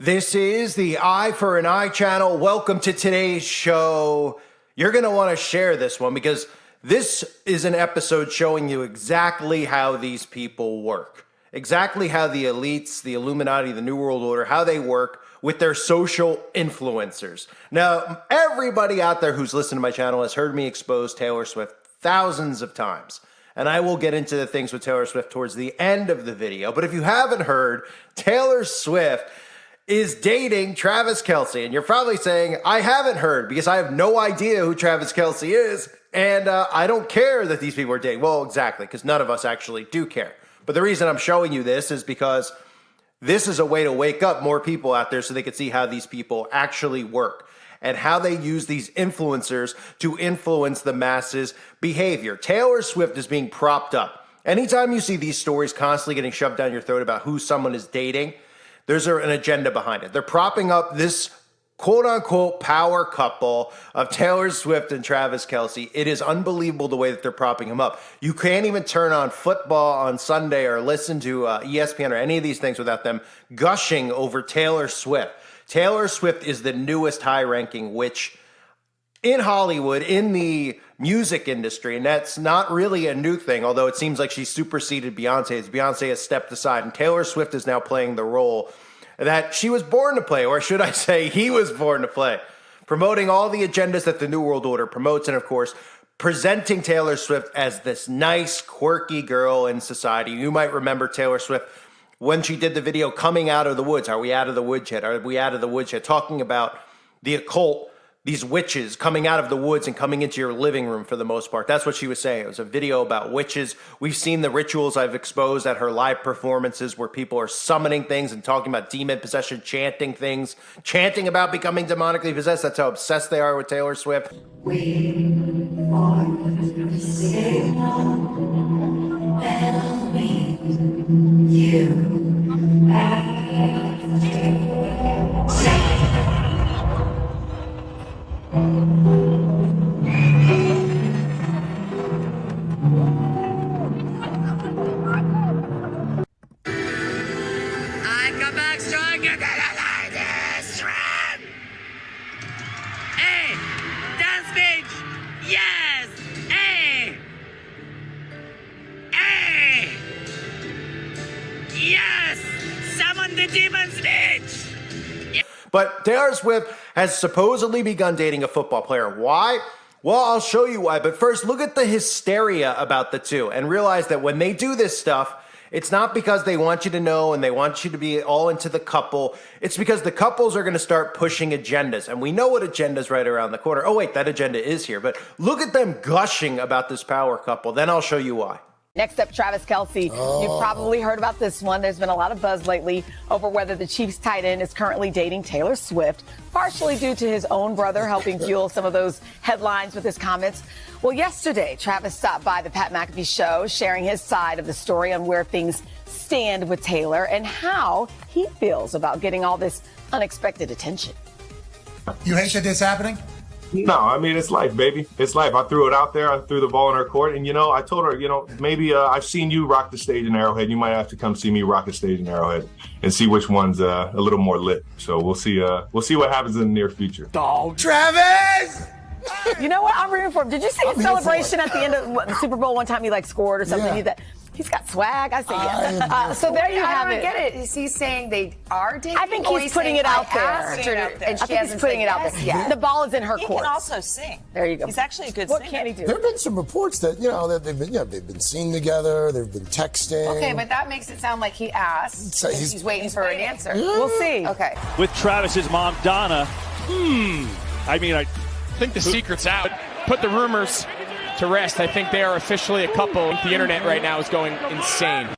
This is the Eye for an Eye channel. Welcome to today's show. You're going to want to share this one because this is an episode showing you exactly how these people work. Exactly how the elites, the Illuminati, the New World Order, how they work with their social influencers. Now, everybody out there who's listened to my channel has heard me expose Taylor Swift thousands of times. And I will get into the things with Taylor Swift towards the end of the video. But if you haven't heard, Taylor Swift is dating Travis Kelce. And you're probably saying, I haven't heard because I have no idea who Travis Kelce is. And I don't care that these people are dating. Well, exactly, because none of us actually do care. But the reason I'm showing you this is because this is a way to wake up more people out there so they can see how these people actually work and how they use these influencers to influence the masses' behavior. Taylor Swift is being propped up. Anytime you see these stories constantly getting shoved down your throat about who someone is dating, there's an agenda behind it. They're propping up this quote-unquote power couple of Taylor Swift and Travis Kelce. It is unbelievable the way that they're propping him up. You can't even turn on football on Sunday or listen to ESPN or any of these things without them gushing over Taylor Swift. Taylor Swift is the newest high-ranking witch in Hollywood, in the music industry, and that's not really a new thing, although it seems like she's superseded Beyonce as Beyonce has stepped aside, and Taylor Swift is now playing the role that she was born to play, or should I say he was born to play, promoting all the agendas that the New World Order promotes, and of course, presenting Taylor Swift as this nice, quirky girl in society. You might remember Taylor Swift when she did the video Coming Out of the Woods. Are we out of the woods yet? Are we out of the woods yet? Talking about the occult, these witches coming out of the woods and coming into your living room for the most part. That's what she was saying. It was a video about witches. We've seen the rituals I've exposed at her live performances where people are summoning things and talking about demon possession, chanting things, chanting about becoming demonically possessed. That's how obsessed they are with Taylor Swift. We want to sing and meet you after. I come back strong, you're gonna like this trend! Hey! Dance bitch! Yes! Hey! Hey! Yes! Summon the demons, bitch! But Taylor Swift has supposedly begun dating a football player. Why? Well, I'll show you why. But first, look at the hysteria about the two and realize that when they do this stuff, it's not because they want you to know and they want you to be all into the couple. It's because the couples are going to start pushing agendas. And we know what agenda's right around the corner. Oh, wait, that agenda is here. But look at them gushing about this power couple. Then I'll show you why. Next up, Travis Kelce. You've probably heard about this one. There's been a lot of buzz lately over whether the Chiefs tight end is currently dating Taylor Swift, partially due to his own brother helping fuel some of those headlines with his comments. Well, yesterday, Travis stopped by the Pat McAfee show, sharing his side of the story on where things stand with Taylor and how he feels about getting all this unexpected attention. You hate that this happening? No, I mean, it's life, baby. It's life. I threw it out there. I threw the ball in her court. And, I told her, maybe I've seen you rock the stage in Arrowhead. You might have to come see me rock the stage in Arrowhead and see which one's a little more lit. So we'll see what happens in the near future. Dog. Travis! You know what? I'm rooting for him. Did you see his celebration at the end of the Super Bowl one time he scored or something? Yeah. He's got swag. I say yes. So there you have it. I don't get it. Is he saying they are dating? I think he's putting it out there. And I think he's putting it out there. Yes. The ball is in her He court. can also sing. There you go. He's actually a good What singer. can he do? There have been some reports that that they've been seen together. They've been texting. Okay, but that makes it sound like he asked. So and he's waiting for an answer. We'll see. Okay. With Travis's mom, Donna. I mean, I think the secret's out. Put the rumors to rest. I think they are officially a couple. The internet right now is going insane.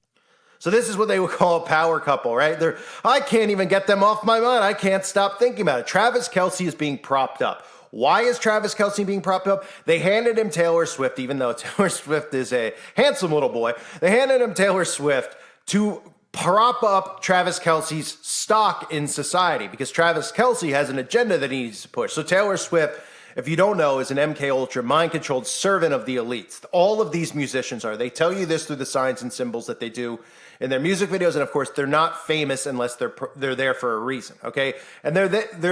So this is what they would call a power couple, right? I can't even get them off my mind. I can't stop thinking about it. Travis Kelce is being propped up. Why is Travis Kelce being propped up? They handed him Taylor Swift, even though Taylor Swift is a handsome little boy. They handed him Taylor Swift to prop up Travis Kelce's stock in society because Travis Kelce has an agenda that he needs to push. So Taylor Swift, if you don't know, is an MK Ultra mind-controlled servant of the elites. All of these musicians are. They tell you this through the signs and symbols that they do in their music videos. And of course, they're not famous unless they're there for a reason, okay? And they're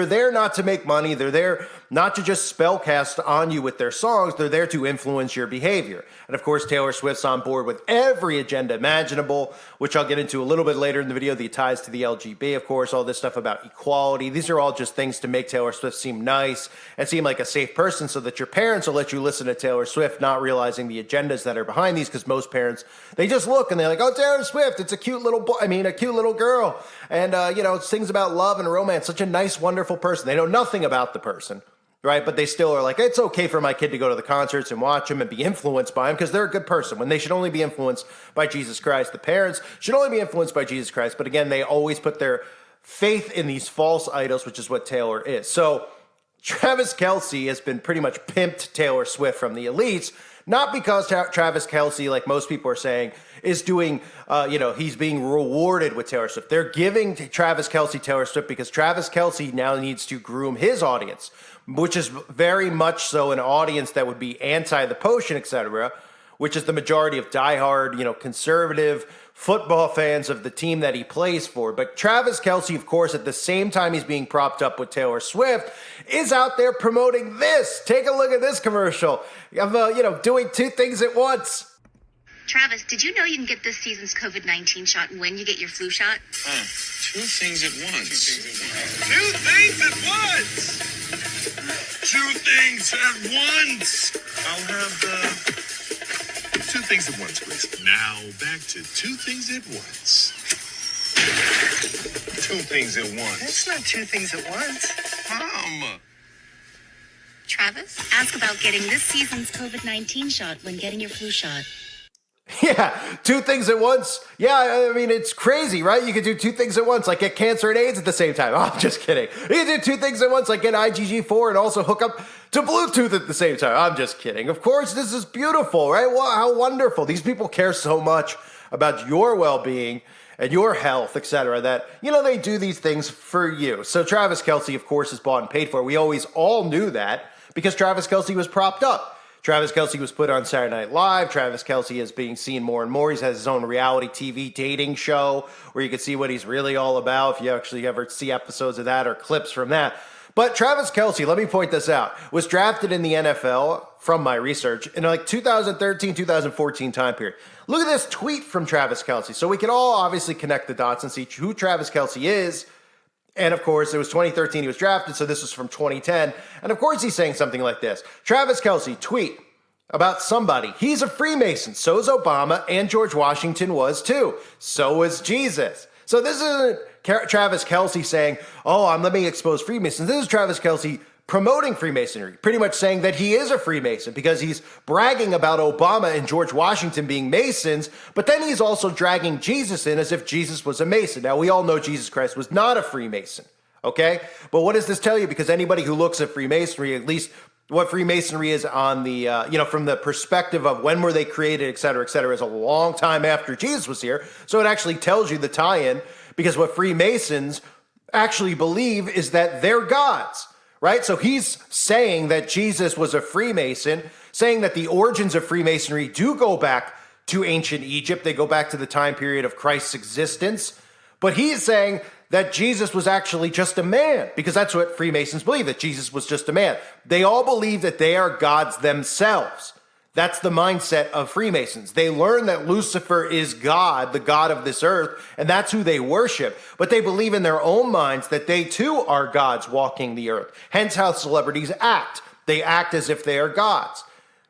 there not to make money. They're there not to just spellcast on you with their songs. They're there to influence your behavior. And of course, Taylor Swift's on board with every agenda imaginable, which I'll get into a little bit later in the video. The ties to the LGB, of course, all this stuff about equality. These are all just things to make Taylor Swift seem nice and seem like a safe person so that your parents will let you listen to Taylor Swift, not realizing the agendas that are behind these, because most parents, they just look and they're like, oh, Taylor Swift, it's a cute little boy, a cute little girl. And, it's things about love and romance, such a nice, wonderful person. They know nothing about the person, right? But they still are like, it's okay for my kid to go to the concerts and watch him and be influenced by him because they're a good person, when they should only be influenced by Jesus Christ. The parents should only be influenced by Jesus Christ. But again, they always put their faith in these false idols, which is what Taylor is. So Travis Kelce has been pretty much pimped Taylor Swift from the elites, not because Travis Kelce, like most people are saying, is doing, he's being rewarded with Taylor Swift. They're giving Travis Kelce Taylor Swift because Travis Kelce now needs to groom his audience, which is very much so an audience that would be anti the potion, etc., which is the majority of diehard, conservative football fans of the team that he plays for. But Travis Kelce, of course, at the same time he's being propped up with Taylor Swift, is out there promoting this. Take a look at this commercial of, doing two things at once. Travis, did you know you can get this season's COVID-19 shot when you get your flu shot? Two things at once. Two things at once. Two things at once. I'll have two things at once, please. Now back to two things at once. Two things at once. That's not two things at once. Mom. Travis, ask about getting this season's COVID-19 shot when getting your flu shot. Yeah, two things at once. Yeah, it's crazy, right? You could do two things at once, like get cancer and AIDS at the same time. Oh, I'm just kidding. You can do two things at once, like get IgG4 and also hook up to Bluetooth at the same time. I'm just kidding. Of course, this is beautiful, right? Wow, how wonderful. These people care so much about your well-being and your health, etc., that, they do these things for you. So Travis Kelce, of course, is bought and paid for. We always all knew that because Travis Kelce was propped up. Travis Kelce was put on Saturday Night Live. Travis Kelce is being seen more and more. He has his own reality TV dating show where you can see what he's really all about if you actually ever see episodes of that or clips from that. But Travis Kelce, let me point this out, was drafted in the NFL, from my research, in 2013, 2014 time period. Look at this tweet from Travis Kelce. So we can all obviously connect the dots and see who Travis Kelce is. And of course, it was 2013 he was drafted, so this was from 2010. And of course, he's saying something like this. Travis Kelce, tweet about somebody. He's a Freemason. So is Obama, and George Washington was too. So was Jesus. So this isn't Travis Kelce saying, let me expose Freemasons. This is Travis Kelce promoting Freemasonry, pretty much saying that he is a Freemason because he's bragging about Obama and George Washington being Masons, but then he's also dragging Jesus in as if Jesus was a Mason. Now, we all know Jesus Christ was not a Freemason, okay? But what does this tell you? Because anybody who looks at Freemasonry, at least what Freemasonry is on the, from the perspective of when were they created, et cetera, is a long time after Jesus was here. So it actually tells you the tie-in, because what Freemasons actually believe is that they're gods. Right? So he's saying that Jesus was a Freemason, saying that the origins of Freemasonry do go back to ancient Egypt. They go back to the time period of Christ's existence. But he's saying that Jesus was actually just a man, because that's what Freemasons believe, that Jesus was just a man. They all believe that they are gods themselves. That's the mindset of Freemasons. They learn that Lucifer is God, the God of this earth, and that's who they worship. But they believe in their own minds that they too are gods walking the earth. Hence how celebrities act. They act as if they are gods,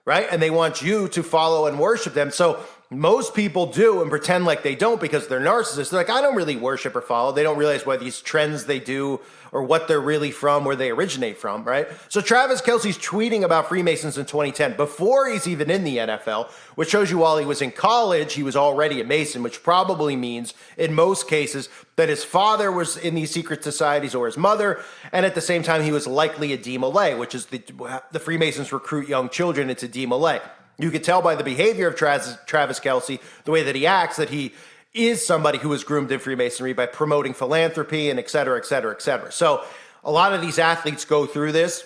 right? And they want you to follow and worship them. So most people do and pretend like they don't because they're narcissists. They're like, I don't really worship or follow. They don't realize what these trends they do or what they're really from, where they originate from, right? So Travis Kelce's tweeting about Freemasons in 2010, before he's even in the NFL, which shows you while he was in college, he was already a Mason, which probably means, in most cases, that his father was in these secret societies or his mother, and at the same time, he was likely a Demolay, which is the Freemasons recruit young children into Demolay. You could tell by the behavior of Travis Kelce, the way that he acts, that he is somebody who was groomed in Freemasonry by promoting philanthropy and et cetera, et cetera, et cetera. So a lot of these athletes go through this,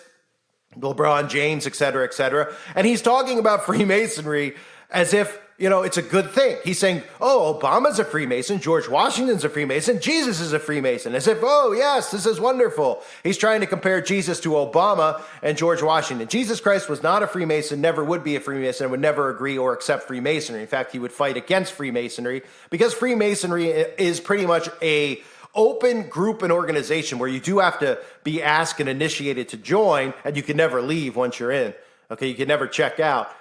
LeBron James, et cetera, and he's talking about Freemasonry as if it's a good thing. He's saying, oh, Obama's a Freemason, George Washington's a Freemason, Jesus is a Freemason, as if, oh, yes, this is wonderful. He's trying to compare Jesus to Obama and George Washington. Jesus Christ was not a Freemason, never would be a Freemason, and would never agree or accept Freemasonry. In fact, he would fight against Freemasonry because Freemasonry is pretty much a open group and organization where you do have to be asked and initiated to join, and you can never leave once you're in. Okay, you can never check out.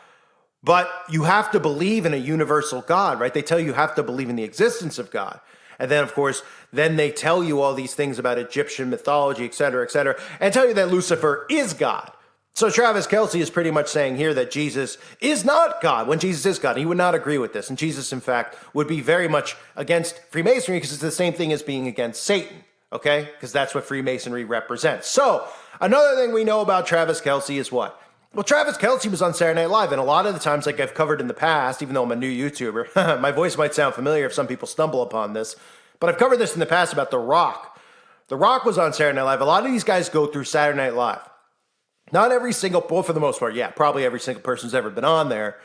But you have to believe in a universal God, right? They tell you have to believe in the existence of God. And then, of course, then they tell you all these things about Egyptian mythology, et cetera, and tell you that Lucifer is God. So Travis Kelce is pretty much saying here that Jesus is not God when Jesus is God. He would not agree with this. And Jesus, in fact, would be very much against Freemasonry because it's the same thing as being against Satan, okay? Because that's what Freemasonry represents. So another thing we know about Travis Kelce is what? Well, Travis Kelce was on Saturday Night Live, and a lot of the times, like I've covered in the past, even though I'm a new YouTuber, my voice might sound familiar if some people stumble upon this, but I've covered this in the past about The Rock. The Rock was on Saturday Night Live. A lot of these guys go through Saturday Night Live. Not every single, well, for the most part, yeah, probably every single person's ever been on there.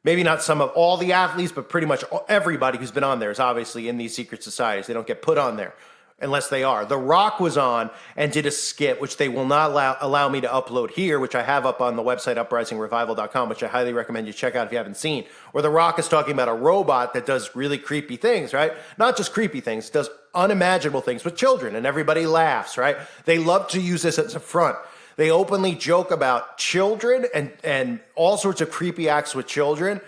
Maybe not some of all the athletes, but pretty much everybody who's been on there is obviously in these secret societies. They don't get put on there unless they are. The Rock was on and did a skit, which they will not allow me to upload here, which I have up on the website, uprisingrevival.com, which I highly recommend you check out if you haven't seen, where The Rock is talking about a robot that does really creepy things, right? Not just creepy things, it does unimaginable things with children, and everybody laughs, right? They love to use this as a front. They openly joke about children and all sorts of creepy acts with children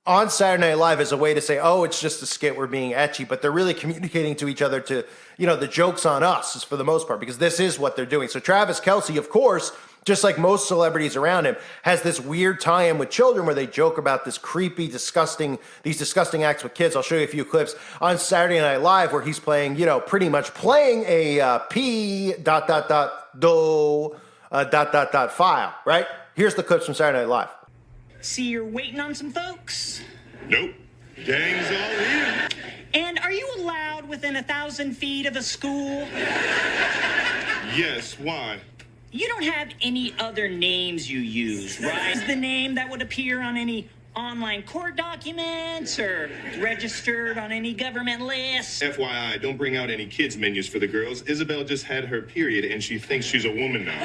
on Saturday Night Live as a way to say, oh, it's just a skit, we're being etchy, but they're really communicating to each other to, the joke's on us is for the most part, because this is what they're doing. So Travis Kelce, of course, just like most celebrities around him, has this weird tie-in with children where they joke about this creepy, disgusting acts with kids. I'll show you a few clips on Saturday Night Live where he's playing, pretty much playing a file, right? Here's the clips from Saturday Night Live. See, you're waiting on some folks? Nope. Gang's all here. And are you allowed within 1,000 feet of a school? Yes, why? You don't have any other names you use, right? Is the name that would appear on any online court documents or registered on any government list? FYI, don't bring out any kids menus for the girls. Isabel just had her period and she thinks she's a woman now.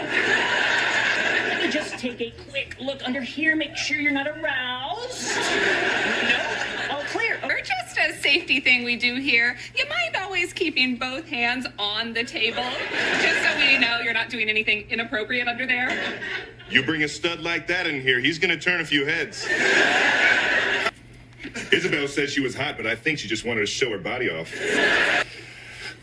Let me just take a quick look under here, make sure you're not aroused. No? All clear. We're just a safety thing we do here. You mind always keeping both hands on the table, just so we know you're not doing anything inappropriate under there. You bring a stud like that in here, he's gonna turn a few heads. Isabel said she was hot, but I think she just wanted to show her body off.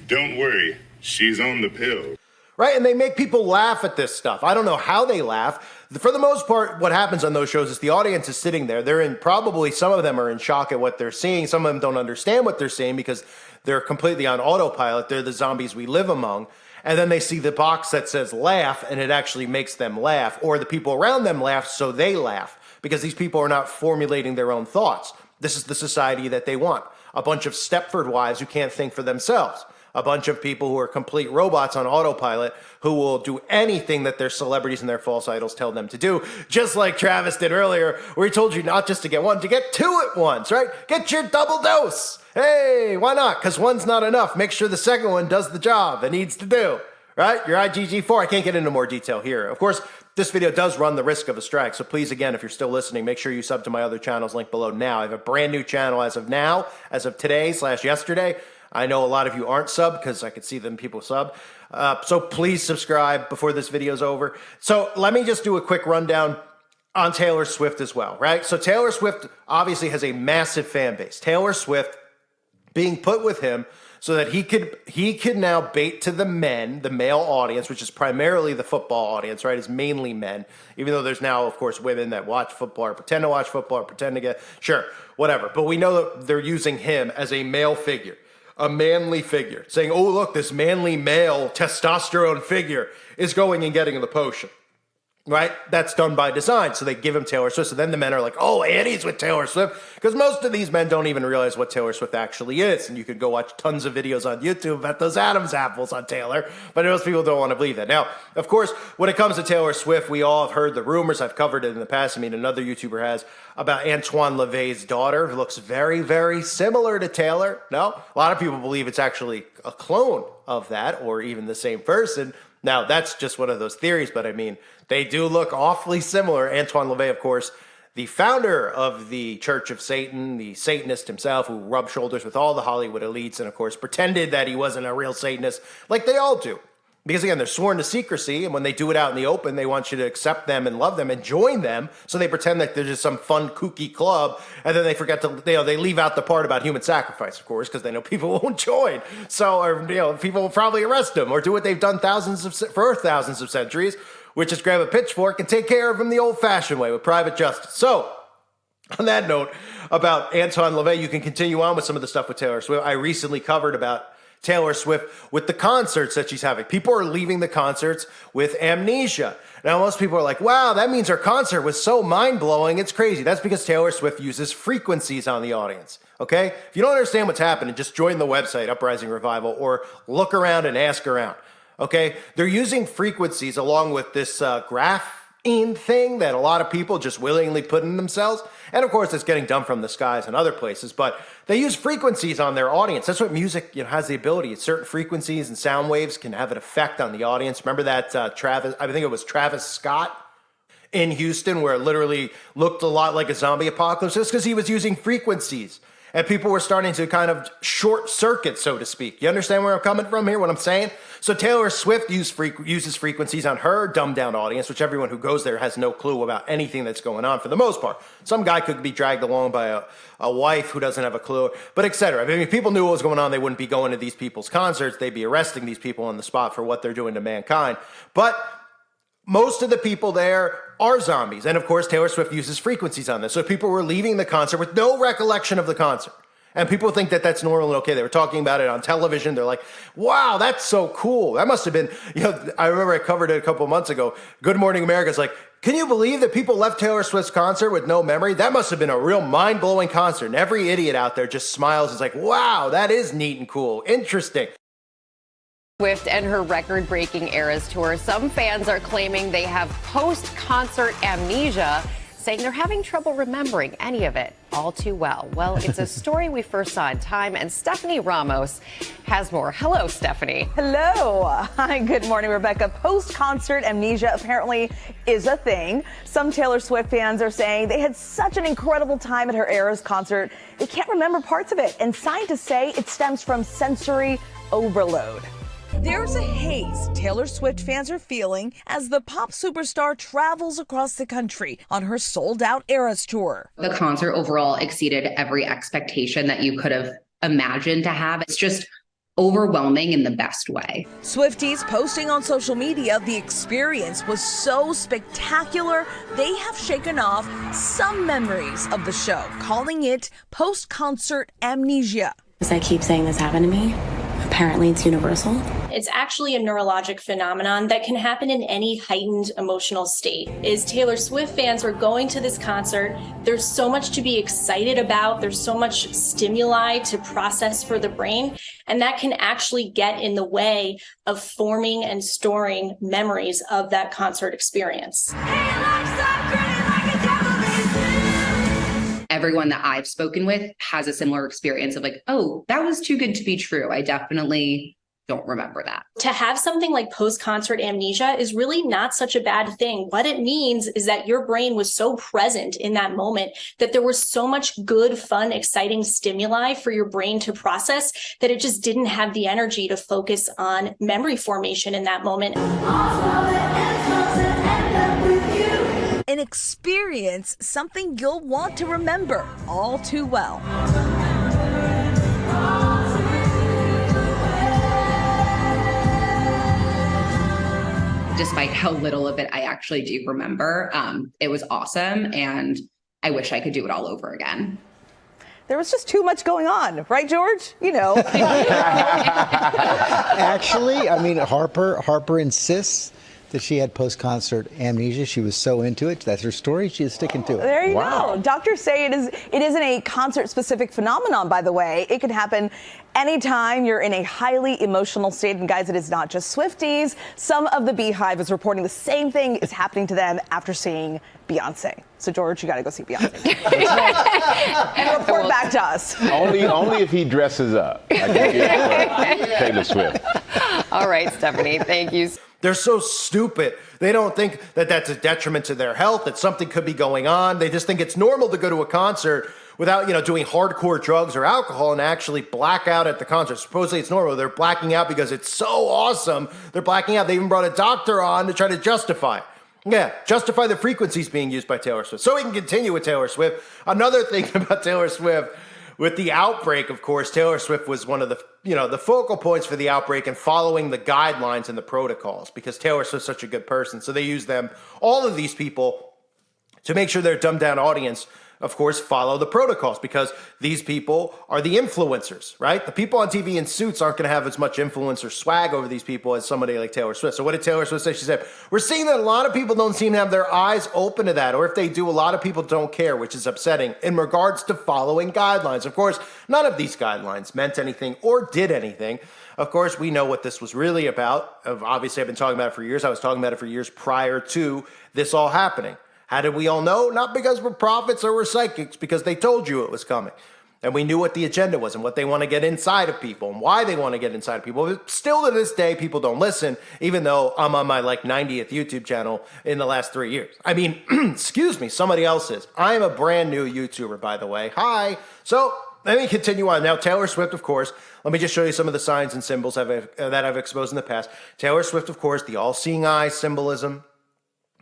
Don't worry, she's on the pill. Right, and they make people laugh at this stuff. I don't know how they laugh. For the most part, what happens on those shows is the audience is sitting there. Probably some of them are in shock at what they're seeing. Some of them don't understand what they're seeing because they're completely on autopilot. They're the zombies we live among. And then they see the box that says laugh, and it actually makes them laugh. Or the people around them laugh, so they laugh. Because these people are not formulating their own thoughts. This is the society that they want. A bunch of Stepford wives who can't think for themselves. A bunch of people who are complete robots on autopilot who will do anything that their celebrities and their false idols tell them to do. Just like Travis did earlier, where he told you not just to get one, to get two at once, right? Get your double dose. Hey, why not? Because one's not enough. Make sure the second one does the job it needs to do, right? Your IgG4. I can't get into more detail here. Of course, this video does run the risk of a strike. So please, again, if you're still listening, make sure you sub to my other channels linked below now. I have a brand new channel as of now, as of today/yesterday. I know a lot of you aren't sub because I could see them people sub. So please subscribe before this video is over. So let me just do a quick rundown on Taylor Swift as well, right? So Taylor Swift obviously has a massive fan base. Taylor Swift being put with him so that he could now bait to the men, the male audience, which is primarily the football audience, right? It's mainly men, even though there's now, of course, women that watch football or pretend to watch football or pretend to get, sure, whatever. But we know that they're using him as a male figure. A manly figure, saying, oh, look, this manly male testosterone figure is going and getting the potion. right? That's done by design. So they give him Taylor Swift. So then the men are like, oh, Annie's with Taylor Swift. Because most of these men don't even realize what Taylor Swift actually is. And you could go watch tons of videos on YouTube about those Adam's apples on Taylor. But most people don't want to believe that. Now, of course, when it comes to Taylor Swift, we all have heard the rumors. I've covered it in the past. I mean, another YouTuber has about Antoine LaVey's daughter, who looks very, very similar to Taylor. No, a lot of people believe it's actually a clone of that or even the same person. Now, that's just one of those theories, but I mean, they do look awfully similar. Antoine LaVey, of course, the founder of the Church of Satan, the Satanist himself, who rubbed shoulders with all the Hollywood elites and, of course, pretended that he wasn't a real Satanist, like they all do. Because, again, they're sworn to secrecy, and when they do it out in the open, they want you to accept them and love them and join them, so they pretend that they're just some fun, kooky club, and then they forget to, they leave out the part about human sacrifice, of course, because they know people won't join. So, or, people will probably arrest them or do what they've done for thousands of centuries, which is grab a pitchfork and take care of them the old-fashioned way with private justice. So, on that note about Antoine LaVey, you can continue on with some of the stuff with Taylor Swift. I recently covered about Taylor Swift with the concerts that she's having. People are leaving the concerts with amnesia. Now, most people are like, wow, that means her concert was so mind-blowing, it's crazy. That's because Taylor Swift uses frequencies on the audience, okay? If you don't understand what's happening, just join the website, Uprising Revival, or look around and ask around, okay? They're using frequencies along with this graphene thing that a lot of people just willingly put in themselves. And, of course, it's getting done from the skies and other places, but they use frequencies on their audience. That's what music has the ability. Certain frequencies and sound waves can have an effect on the audience. Remember that I think it was Travis Scott in Houston, where it literally looked a lot like a zombie apocalypse, just because he was using frequencies. And people were starting to kind of short circuit, so to speak. You understand where I'm coming from here, what I'm saying? So Taylor Swift uses frequencies on her dumbed-down audience, which everyone who goes there has no clue about anything that's going on for the most part. Some guy could be dragged along by a wife who doesn't have a clue, but et cetera. I mean, if people knew what was going on, they wouldn't be going to these people's concerts. They'd be arresting these people on the spot for what they're doing to mankind. But most of the people there are zombies. And of course, Taylor Swift uses frequencies on this. So people were leaving the concert with no recollection of the concert. And people think that that's normal and okay. They were talking about it on television. They're like, wow, that's so cool. That must have been, I remember I covered it a couple months ago. Good Morning America's like, can you believe that people left Taylor Swift's concert with no memory? That must have been a real mind-blowing concert. And every idiot out there just smiles and is like, wow, that is neat and cool. Interesting. Swift and her record-breaking Eras tour. Some fans are claiming they have post-concert amnesia, saying they're having trouble remembering any of it all too well. Well, it's a story we first saw in Time, and Stephanie Ramos has more. Hello, Stephanie. Hello. Hi, good morning, Rebecca. Post-concert amnesia apparently is a thing. Some Taylor Swift fans are saying they had such an incredible time at her Eras concert, they can't remember parts of it. And scientists say it stems from sensory overload. There's a haze Taylor Swift fans are feeling as the pop superstar travels across the country on her sold-out Eras tour. The concert overall exceeded every expectation that you could have imagined to have. It's just overwhelming in the best way. Swifties posting on social media the experience was so spectacular, they have shaken off some memories of the show, calling it post-concert amnesia. As I keep saying this happened to me, apparently it's universal. It's actually a neurologic phenomenon that can happen in any heightened emotional state. As Taylor Swift fans are going to this concert, there's so much to be excited about. There's so much stimuli to process for the brain, and that can actually get in the way of forming and storing memories of that concert experience. Everyone that I've spoken with has a similar experience of like, oh, that was too good to be true. I definitely don't remember that. To have something like post-concert amnesia is really not such a bad thing. What it means is that your brain was so present in that moment that there was so much good, fun, exciting stimuli for your brain to process that it just didn't have the energy to focus on memory formation in that moment. An experience, something you'll want to remember all too well. Despite how little of it I actually do remember, it was awesome, and I wish I could do it all over again. There was just too much going on, right, George? You know. Actually, I mean, Harper insists that she had post-concert amnesia. She was so into it. That's her story. She is sticking to it. There you go. Doctors say it isn't a concert-specific phenomenon, by the way. It can happen anytime you're in a highly emotional state. And guys, it is not just Swifties. Some of the Beehive is reporting the same thing is happening to them after seeing Beyonce. So, George, you got to go see Beyonce. And report back to us. Only if he dresses up. I can get Taylor Swift. All right, Stephanie, thank you. They're so stupid. They don't think that that's a detriment to their health, that something could be going on. They just think it's normal to go to a concert without, doing hardcore drugs or alcohol and actually black out at the concert. Supposedly it's normal. They're blacking out because it's so awesome. They're blacking out. They even brought a doctor on to try to justify it. Yeah, justify the frequencies being used by Taylor Swift. So we can continue with Taylor Swift. Another thing about Taylor Swift, with the outbreak, of course, Taylor Swift was one of the, the focal points for the outbreak and following the guidelines and the protocols because Taylor Swift's such a good person. So they use them, all of these people, to make sure their dumbed down audience, of course, follow the protocols because these people are the influencers, right? The people on TV in suits aren't going to have as much influence or swag over these people as somebody like Taylor Swift. So what did Taylor Swift say? She said, we're seeing that a lot of people don't seem to have their eyes open to that. Or if they do, a lot of people don't care, which is upsetting in regards to following guidelines. Of course, none of these guidelines meant anything or did anything. Of course, we know what this was really about. Obviously, I've been talking about it for years. I was talking about it for years prior to this all happening. How did we all know? Not because we're prophets or we're psychics, because they told you it was coming. And we knew what the agenda was and what they want to get inside of people and why they want to get inside of people. But still to this day, people don't listen, even though I'm on my 90th YouTube channel in the last 3 years. I mean, excuse me, somebody else is. I'm a brand new YouTuber, by the way. Hi. So let me continue on. Now, Taylor Swift, of course, let me just show you some of the signs and symbols that I've exposed in the past. Taylor Swift, of course, the all-seeing eye symbolism.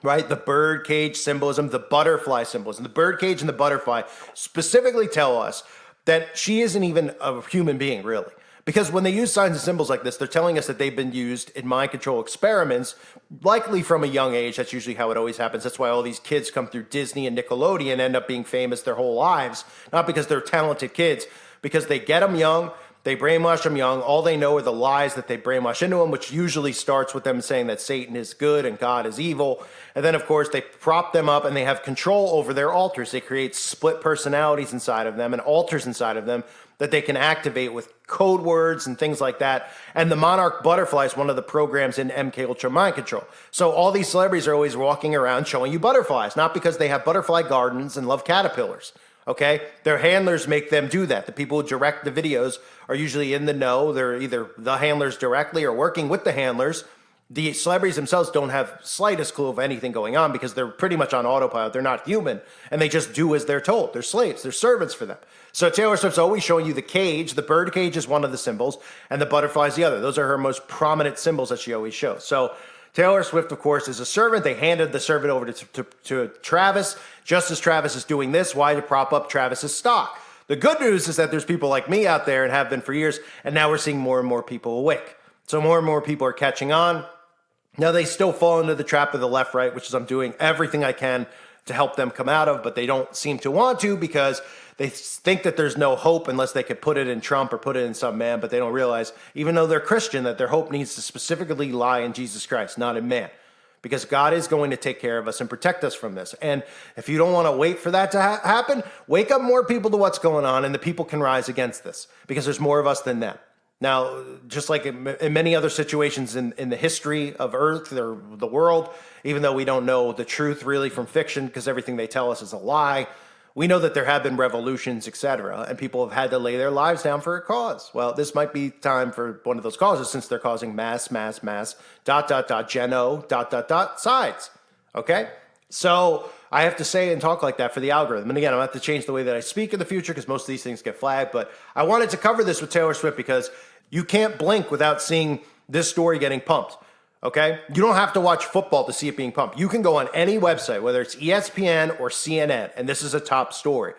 Right? The bird cage symbolism, the butterfly symbolism. The bird cage and the butterfly specifically tell us that she isn't even a human being, really. Because when they use signs and symbols like this, they're telling us that they've been used in mind control experiments, likely from a young age. That's usually how it always happens. That's why all these kids come through Disney and Nickelodeon and end up being famous their whole lives. Not because they're talented kids, because they get them young. They brainwash them young. All they know are the lies that they brainwash into them, which usually starts with them saying that Satan is good and God is evil. And then, of course, they prop them up and they have control over their altars. They create split personalities inside of them and altars inside of them that they can activate with code words and things like that. And the monarch butterfly is one of the programs in MK Ultra Mind Control. So all these celebrities are always walking around showing you butterflies, not because they have butterfly gardens and love caterpillars. Okay? Their handlers make them do that. The people who direct the videos are usually in the know. They're either the handlers directly or working with the handlers. The celebrities themselves don't have slightest clue of anything going on because they're pretty much on autopilot. They're not human, and they just do as they're told. They're slaves. They're servants for them. So Taylor Swift's always showing you the cage. The bird cage is one of the symbols, and the butterfly is the other. Those are her most prominent symbols that she always shows. So Taylor Swift, of course, is a servant. They handed the servant over to Travis. Just as Travis is doing this, why? To prop up Travis's stock. The good news is that there's people like me out there and have been for years, and now we're seeing more and more people awake. So more and more people are catching on. Now, they still fall into the trap of the left, right, which is I'm doing everything I can to help them come out of, but they don't seem to want to because they think that there's no hope unless they could put it in Trump or put it in some man, but they don't realize, even though they're Christian, that their hope needs to specifically lie in Jesus Christ, not in man. Because God is going to take care of us and protect us from this. And if you don't want to wait for that to happen, wake up more people to what's going on, and the people can rise against this because there's more of us than them. Now, just like in many other situations in the history of Earth or the world, even though we don't know the truth really from fiction because everything they tell us is a lie, we know that there have been revolutions, etc., and people have had to lay their lives down for a cause. Well, this might be time for one of those causes since they're causing mass, geno, sides. Okay? So I have to say and talk like that for the algorithm. And again, I'll have to change the way that I speak in the future because most of these things get flagged. But I wanted to cover this with Taylor Swift because you can't blink without seeing this story getting pumped. Okay? You don't have to watch football to see it being pumped. You can go on any website, whether it's ESPN or CNN, and this is a top story.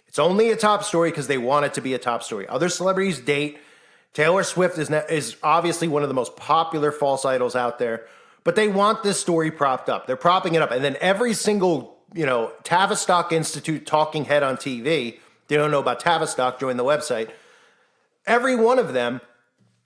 It's only a top story because they want it to be a top story. Other celebrities date. Taylor Swift is obviously one of the most popular false idols out there, but they want this story propped up. They're propping it up. And then every single, Tavistock Institute talking head on TV, they don't know about Tavistock, join the website. Every one of them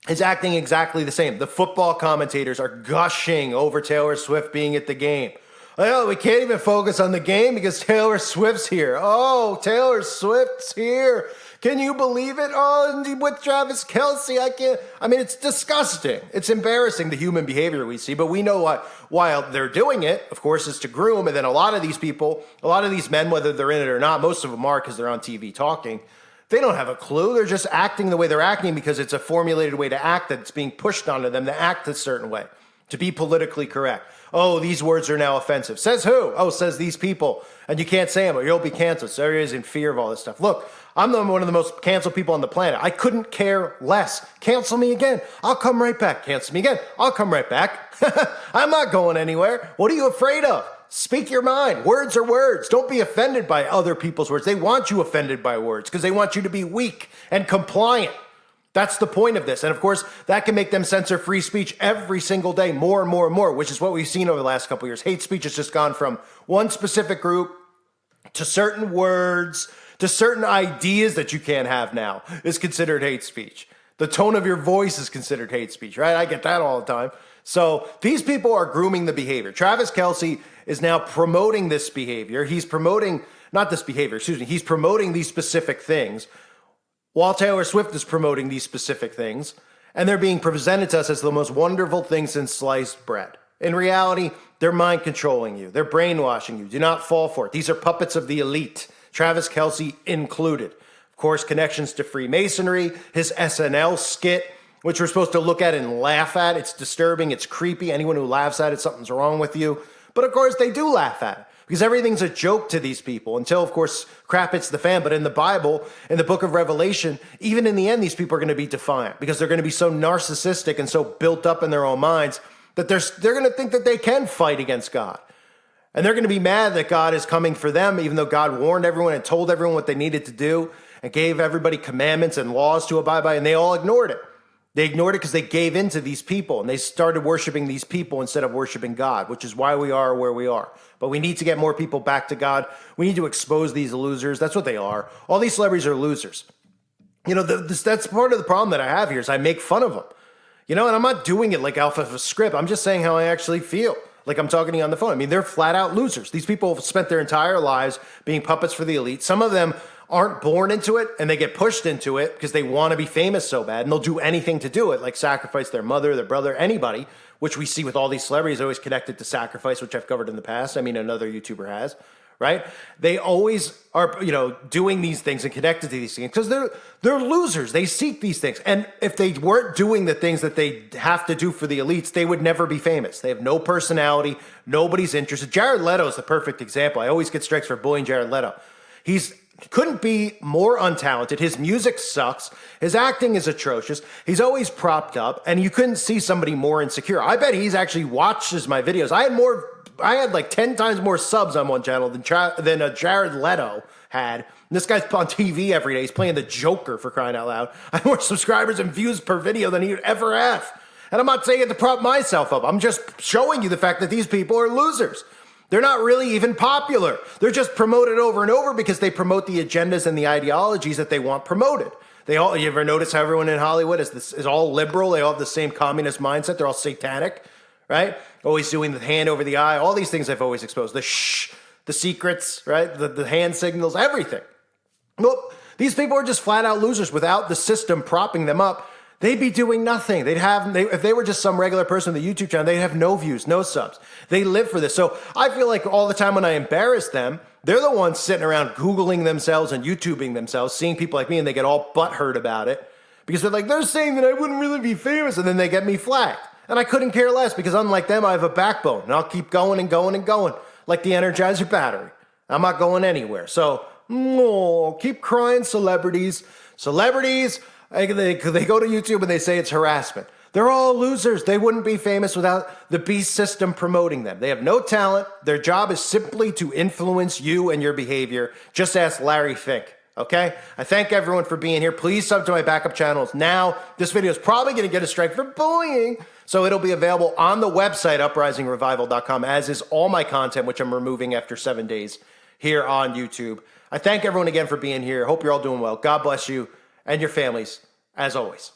is acting exactly the same. The football commentators are gushing over Taylor Swift being at the game. Oh, we can't even focus on the game because Taylor Swift's here. Oh, Taylor Swift's here. Can you believe it? Oh, and with Travis Kelce, I can't. I mean, it's disgusting. It's embarrassing, the human behavior we see, but we know why they're doing it, of course, is to groom. And then a lot of these people, a lot of these men, whether they're in it or not, most of them are because they're on TV talking. They don't have a clue. They're just acting the way they're acting because it's a formulated way to act that's being pushed onto them to act a certain way, to be politically correct. Oh, these words are now offensive. Says who? Oh, says these people. And you can't say them or you'll be canceled. So everybody's in fear of all this stuff. Look, I'm one of the most canceled people on the planet. I couldn't care less. Cancel me again. I'll come right back. Cancel me again. I'll come right back. I'm not going anywhere. What are you afraid of? Speak your mind. Words are words. Don't be offended by other people's words. They want you offended by words because they want you to be weak and compliant. That's the point of this. And of course, that can make them censor free speech every single day, more and more and more, which is what we've seen over the last couple of years. Hate speech has just gone from one specific group to certain words, to certain ideas that you can't have now is considered hate speech. The tone of your voice is considered hate speech, right? I get that all the time. So these people are grooming the behavior. Travis Kelce is now promoting this behavior. He's promoting, not this behavior, excuse me, he's promoting these specific things while Taylor Swift is promoting these specific things. And they're being presented to us as the most wonderful thing since sliced bread. In reality, they're mind controlling you. They're brainwashing you. Do not fall for it. These are puppets of the elite, Travis Kelce included. Of course, connections to Freemasonry, his SNL skit, which we're supposed to look at and laugh at. It's disturbing. It's creepy. Anyone who laughs at it, something's wrong with you. But of course, they do laugh at it because everything's a joke to these people until, of course, crap hits the fan. But in the Bible, in the book of Revelation, even in the end, these people are going to be defiant because they're going to be so narcissistic and so built up in their own minds that they're going to think that they can fight against God. And they're going to be mad that God is coming for them, even though God warned everyone and told everyone what they needed to do and gave everybody commandments and laws to abide by, and they all ignored it. They ignored it because they gave in to these people, and they started worshiping these people instead of worshiping God, which is why we are where we are. But we need to get more people back to God. We need to expose these losers. That's what they are. All these celebrities are losers. You know, that's part of the problem that I have here is I make fun of them. You know, and I'm not doing it like off of a script. I'm just saying how I actually feel. Like I'm talking to you on the phone. I mean, they're flat out losers. These people have spent their entire lives being puppets for the elite. Some of them aren't born into it and they get pushed into it because they want to be famous so bad and they'll do anything to do it, like sacrifice their mother, their brother, anybody, which we see with all these celebrities always connected to sacrifice, which I've covered in the past. I mean, another YouTuber has, right? They always are, you know, doing these things and connected to these things because they're losers. They seek these things. And if they weren't doing the things that they have to do for the elites, they would never be famous. They have no personality. Nobody's interested. Jared Leto is the perfect example. I always get strikes for bullying Jared Leto. He couldn't be more untalented. His music sucks. His acting is atrocious. He's always propped up, and you couldn't see somebody more insecure. I bet he's actually watches my videos. I had like 10 times more subs on one channel than Jared Leto had. And this guy's on TV every day. He's playing the Joker, for crying out loud. I have more subscribers and views per video than he would ever have. And I'm not saying it to prop myself up. I'm just showing you the fact that these people are losers. They're not really even popular. They're just promoted over and over because they promote the agendas and the ideologies that they want promoted. You ever notice how everyone in Hollywood is all liberal? They all have the same communist mindset. They're all satanic, right? Always doing the hand over the eye. All these things I've always exposed. The shh, the secrets, right? The hand signals, everything. Well, these people are just flat out losers. Without the system propping them up, they'd be doing nothing. If they were just some regular person on the YouTube channel, they'd have no views, no subs. They live for this. So I feel like all the time when I embarrass them, they're the ones sitting around Googling themselves and YouTubing themselves, seeing people like me, and they get all butthurt about it because they're saying that I wouldn't really be famous, and then they get me flagged. And I couldn't care less because unlike them, I have a backbone, and I'll keep going and going and going like the Energizer battery. I'm not going anywhere. So keep crying, celebrities. Celebrities, they go to YouTube and they say it's harassment. They're all losers. They wouldn't be famous without the beast system promoting them. They have no talent. Their job is simply to influence you and your behavior. Just ask Larry Fink, okay? I thank everyone for being here. Please sub to my backup channels now. This video is probably going to get a strike for bullying, so it'll be available on the website, uprisingrevival.com, as is all my content, which I'm removing after 7 days here on YouTube. I thank everyone again for being here. Hope you're all doing well. God bless you and your families, as always.